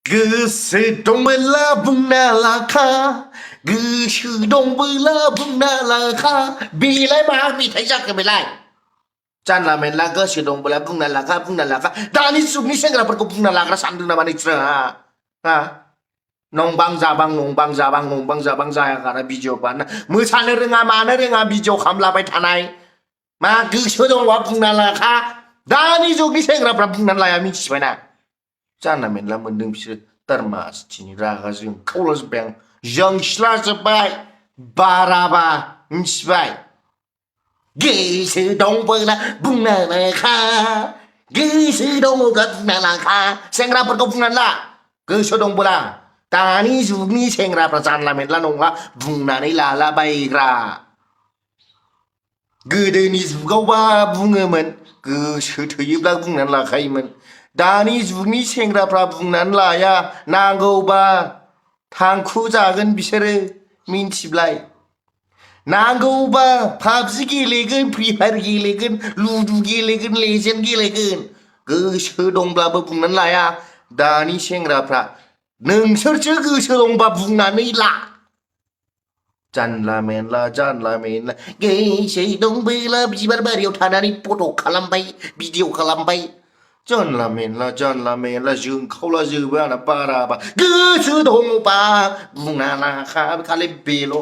गोसो दंबोला बुंना लाखा गोसो दंबोला बुंना लाखा बेलाय मा मेथाइ जाखो बेलाय जानला मेनला गोसो दंबोला बुंना लाखा दानि जुगनि सेंग्राफोरखौ बुंना लाग्रा सानदों नामा नोंसोरो हा नंबां जाबां जायागारा भिडिअ बाना मोसानो रोङा मानो रोङा भिडिअ खामलाबाय थानाय मा गोसो दंबा बुंना लाखा दानि जुगनि सेंग्राफ्रा बुंनानै लाया मिथिबायना जानला मेनला मोनदों बिसोरो दारमासथिनि रागा जोंखावलाजोब्बाय आं जोंस्लाजोब्बाय बाराबा मिथिबाय गोसो दंबोला बुंना लाखा गोसो दङब्ला बुंना लाखा सेंग्राफोरखौ बुंनानै ला गोसो दंबोला दानि जुगनि सेंग्राफ्रा जानला मेनला नङा बुंनानै लालाबायग्रा गोदोनि जुगावबा बुङोमोन गोसो थोयोब्ला बुंनानै लाखायोमोन दानि जुगनि सेंग्राफ्रा बुंनानै लाया नांगौबा थांखु जागोन बिसोरो मिन्थिबाय नांगौबा पाबजि गेलेगोन फ्रि फायार गेलेगोन लुदु गेलेगोन लेजेन्ड गेलेगोन गोसो दंब्लाबो बुंनानै लाया दानि सेंग्राफ्रा नोंसोरसो गोसो दंबा बुंनानै ला जानला मेनला गोसो दंबोला बिबार बारियाव थानानै फट' खालामबाय भिडिअ खालामबाय जानला मेनला जोंखावला जोबो आंना बाराबा गोसो दंबा बुंना लाखा खालि बेल'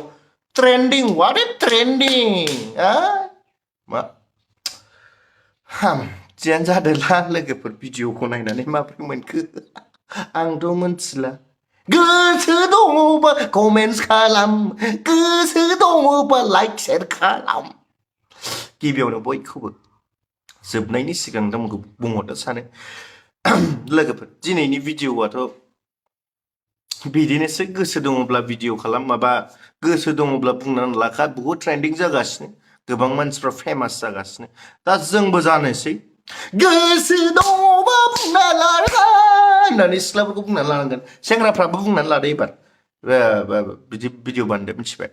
ट्रेन्डिं व्हाट इज ट्रेन्डिं मा हामथियानो जादोंला लोगोफोर भिडिअखौ नायनानै माबोरै मोनखो आंथ' मोनथिला गोसो दङबा कमेन्टस खालाम गोसो दङबा लाइक शेयार खालाम गिबियावनो बयखौबो जोबनायनि सिगां दामखौ बुंहरनो सानो लोगोफोर दिनैनि भिडिअआथ' बिदिनोसै गोसो दङब्ला भिडिअ खालाम माबा गोसो दङब्ला बुंनानै लाखा बहुद ट्रेन्डिं जागासिनो गोबां मानसिफ्रा फेमास जागासिनो दा जोंबो जानोसै गोसो दङबा बुंना लाखा होननानै सिख्लाफोरखौ बुंनानै लानांगोन सेंग्राफ्राबो बुंनानै लादो एबार बिदि भिडिअ बानायदो मिथिबाय